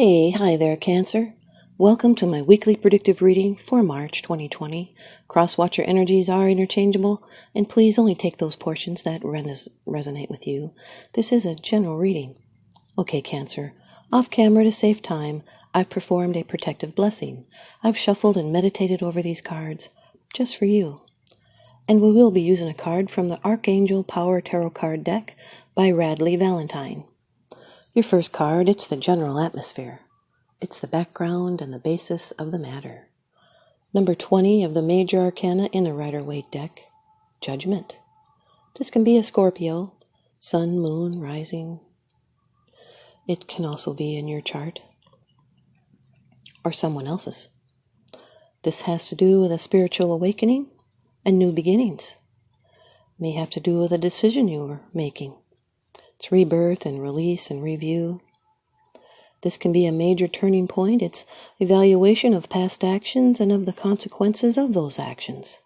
Hi there, Cancer. Welcome to my weekly predictive reading for March 2020. Cross-watcher energies are interchangeable, and please only take those portions that resonate with you. This is a general reading. Okay, Cancer. Off camera to save time, I've performed a protective blessing. I've shuffled and meditated over these cards, just for you. And we will be using a card from the Archangel Power Tarot Card deck by Radleigh Valentine. Your first card, it's the general atmosphere. It's the background and the basis of the matter. Number 20 of the major arcana in the Rider-Waite deck, Judgment. This can be a Scorpio, Sun, Moon, Rising. It can also be in your chart or someone else's. This has to do with a spiritual awakening and new beginnings. May have to do with a decision you are making. It's rebirth and release and review. This can be a major turning point. It's evaluation of past actions and of the consequences of those actions.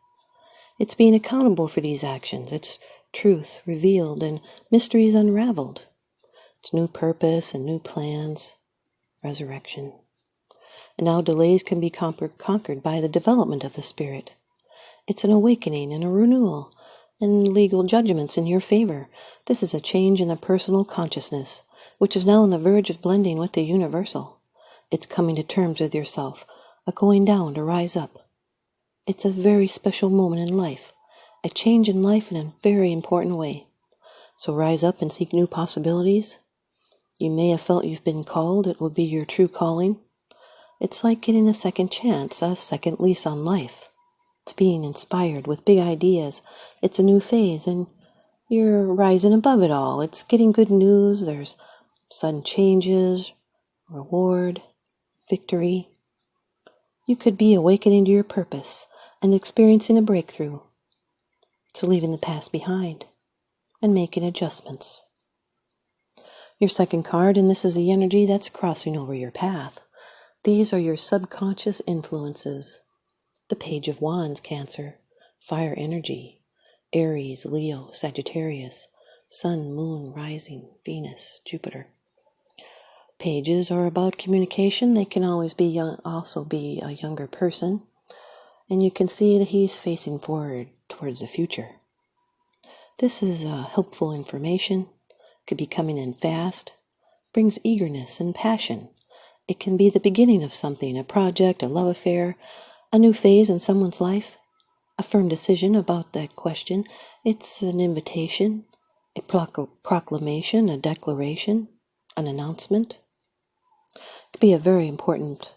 It's being accountable for these actions. It's truth revealed and mysteries unraveled. It's new purpose and new plans, resurrection. And now delays can be conquered by the development of the spirit. It's an awakening and a renewal and legal judgments in your favor. This is a change in the personal consciousness, which is now on the verge of blending with the universal. It's coming to terms with yourself, a going down to rise up. It's a very special moment in life, a change in life in a very important way. So rise up and seek new possibilities. You may have felt you've been called. It will be your true calling. It's like getting a second chance, a second lease on life. It's being inspired with big ideas. It's a new phase, and you're rising above it all. It's getting good news. There's sudden changes, reward, victory. You could be awakening to your purpose and experiencing a breakthrough. So leaving the past behind and making adjustments. Your second card, and this is the energy that's crossing over your path. These are your subconscious influences. The Page of Wands, Cancer, fire energy, Aries, Leo, Sagittarius, Sun, Moon, Rising, Venus, Jupiter. Pages are about communication. They can always be also be a younger person. And you can see that he's facing forward towards the future. This is helpful information. Could be coming in fast. Brings eagerness and passion. It can be the beginning of something, a project, a love affair, a new phase in someone's life, a firm decision about that question. It's an invitation, a proclamation, a declaration, an announcement. It could be a very important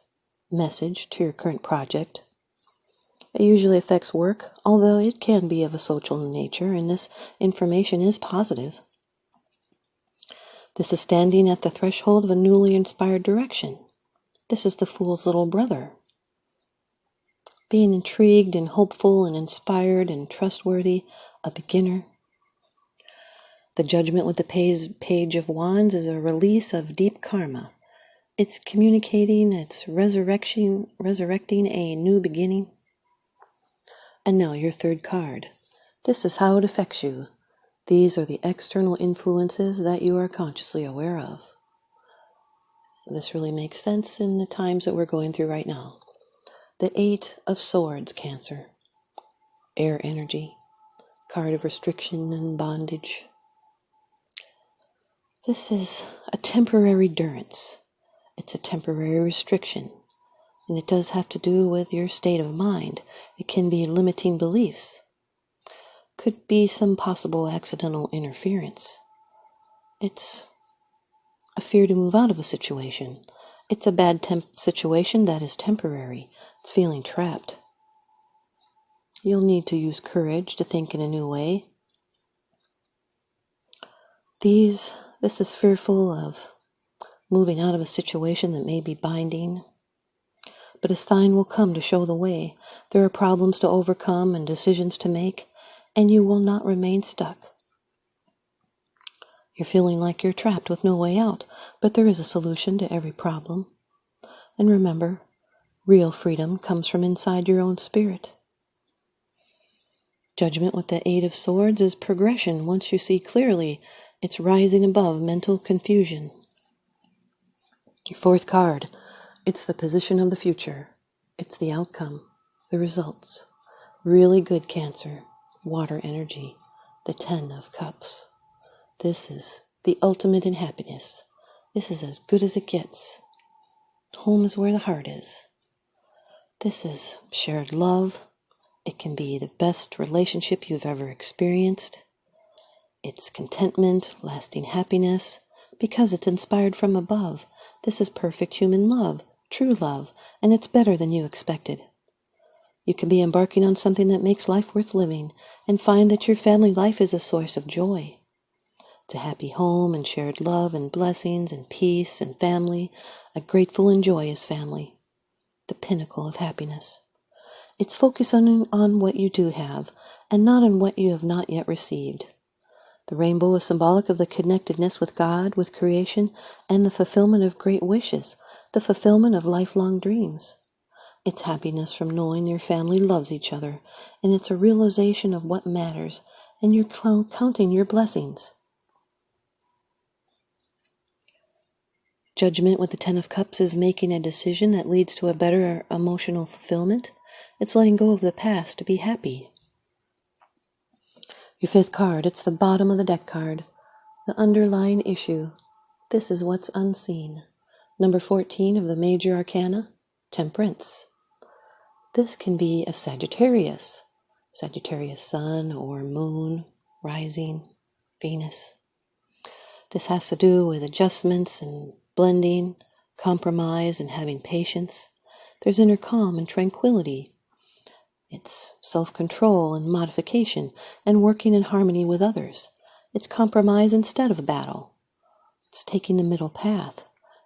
message to your current project. It usually affects work, although it can be of a social nature, and this information is positive. This is standing at the threshold of a newly inspired direction. This is the Fool's little brother. Being intrigued and hopeful and inspired and trustworthy, a beginner. The Judgment with the Page of Wands is a release of deep karma. It's communicating, it's resurrecting a new beginning. And now your third card. This is how it affects you. These are the external influences that you are consciously aware of. This really makes sense in the times that we're going through right now. The 8 of Swords, Cancer. Air energy. Card of restriction and bondage. This is a temporary durance. It's a temporary restriction. And it does have to do with your state of mind. It can be limiting beliefs. Could be some possible accidental interference. It's a fear to move out of a situation. It's a bad situation that is temporary. It's feeling trapped. You'll need to use courage to think in a new way. This is fearful of moving out of a situation that may be binding. But a sign will come to show the way. There are problems to overcome and decisions to make, and you will not remain stuck. You're feeling like you're trapped with no way out, but there is a solution to every problem. And remember, real freedom comes from inside your own spirit. Judgment with the 8 of Swords is progression. Once you see clearly, it's rising above mental confusion. Your fourth card, it's the position of the future. It's the outcome, the results. Really good, Cancer. Water energy, the 10 of Cups. This is the ultimate in happiness. This is as good as it gets. Home is where the heart is. This is shared love. It can be the best relationship you've ever experienced. It's contentment, lasting happiness, because it's inspired from above. This is perfect human love, true love, and it's better than you expected. You can be embarking on something that makes life worth living and find that your family life is a source of joy. It's a happy home and shared love and blessings and peace and family, a grateful and joyous family, the pinnacle of happiness. It's focused on what you do have and not on what you have not yet received. The rainbow is symbolic of the connectedness with God, with creation, and the fulfillment of great wishes, the fulfillment of lifelong dreams. It's happiness from knowing your family loves each other, and it's a realization of what matters, and you're counting your blessings. Judgment with the 10 of Cups is making a decision that leads to a better emotional fulfillment. It's letting go of the past to be happy. Your fifth card, it's the bottom of the deck card, the underlying issue. This is what's unseen. Number 14 of the major arcana, Temperance. This can be a Sagittarius Sun or Moon, Rising, Venus. This has to do with adjustments and blending, compromise, and having patience. There's inner calm and tranquility. It's self-control and modification and working in harmony with others. It's compromise instead of a battle. It's taking the middle path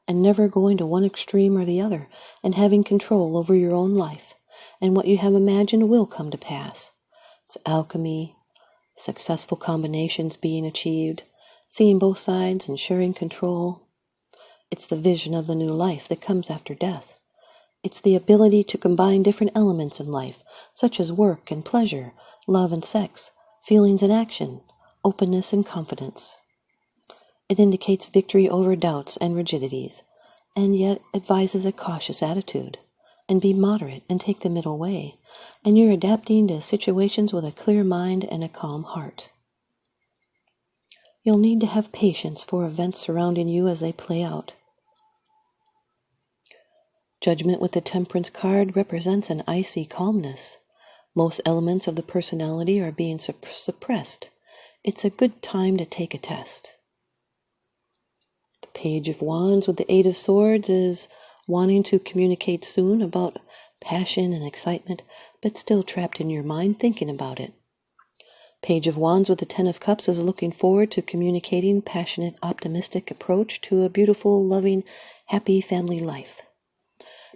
and never going to one extreme or the other, and having control over your own life, and what you have imagined will come to pass. It's alchemy, successful combinations being achieved, seeing both sides and sharing control. It's the vision of the new life that comes after death. It's the ability to combine different elements in life, such as work and pleasure, love and sex, feelings and action, openness and confidence. It indicates victory over doubts and rigidities, and yet advises a cautious attitude, and be moderate and take the middle way, and you're adapting to situations with a clear mind and a calm heart. You'll need to have patience for events surrounding you as they play out. Judgment with the Temperance card represents an icy calmness. Most elements of the personality are being suppressed. It's a good time to take a test. The Page of Wands with the 8 of Swords is wanting to communicate soon about passion and excitement, but still trapped in your mind thinking about it. Page of Wands with the 10 of Cups is looking forward to communicating passionate, optimistic approach to a beautiful, loving, happy family life.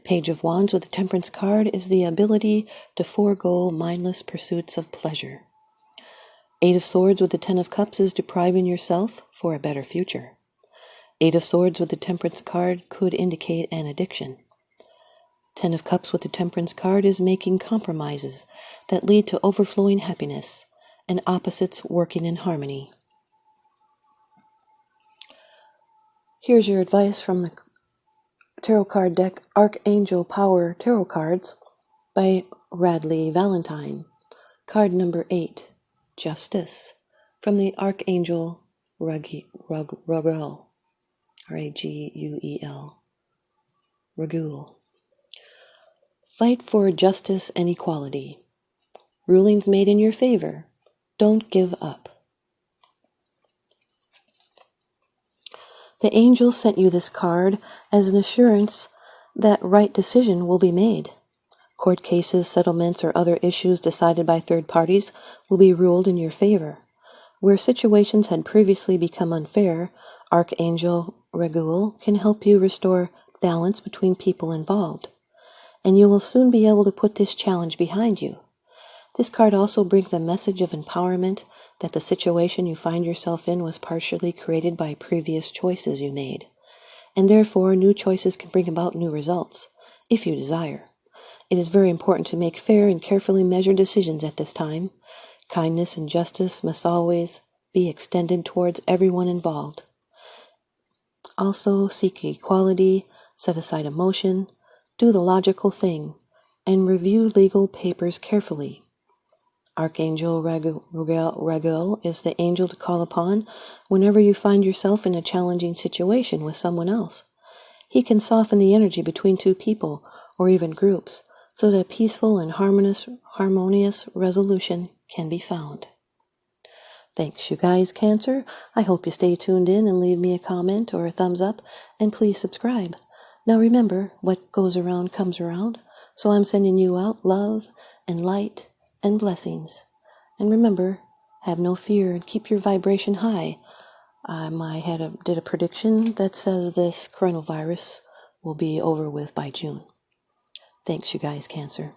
Page of Wands with the Temperance card is the ability to forego mindless pursuits of pleasure. 8 of Swords with the 10 of Cups is depriving yourself for a better future. 8 of Swords with the Temperance card could indicate an addiction. 10 of Cups with the Temperance card is making compromises that lead to overflowing happiness and opposites working in harmony. Here's your advice from the tarot card deck Archangel Power Tarot Cards by Radleigh Valentine. Card number 8, Justice, from the Archangel Raguel, Raguel. Raguel. Fight for justice and equality. Rulings made in your favor. Don't give up. The angels sent you this card as an assurance that right decision will be made. Court cases, settlements, or other issues decided by third parties will be ruled in your favor. Where situations had previously become unfair, Archangel Raguel can help you restore balance between people involved, and you will soon be able to put this challenge behind you. This card also brings a message of empowerment that the situation you find yourself in was partially created by previous choices you made, and therefore new choices can bring about new results, if you desire. It is very important to make fair and carefully measured decisions at this time. Kindness and justice must always be extended towards everyone involved. Also, seek equality Set aside emotion, do the logical thing, and review legal papers carefully. Archangel Radleigh is the angel to call upon whenever you find yourself in a challenging situation with someone else. He can soften the energy between two people or even groups so that peaceful and harmonious resolution can be found. Thanks, you guys, Cancer. I hope you stay tuned in and leave me a comment or a thumbs up, and please subscribe. Now remember, what goes around comes around, so I'm sending you out love and light and blessings. And remember, have no fear and keep your vibration high. I did a prediction that says this coronavirus will be over with by June. Thanks, you guys, Cancer.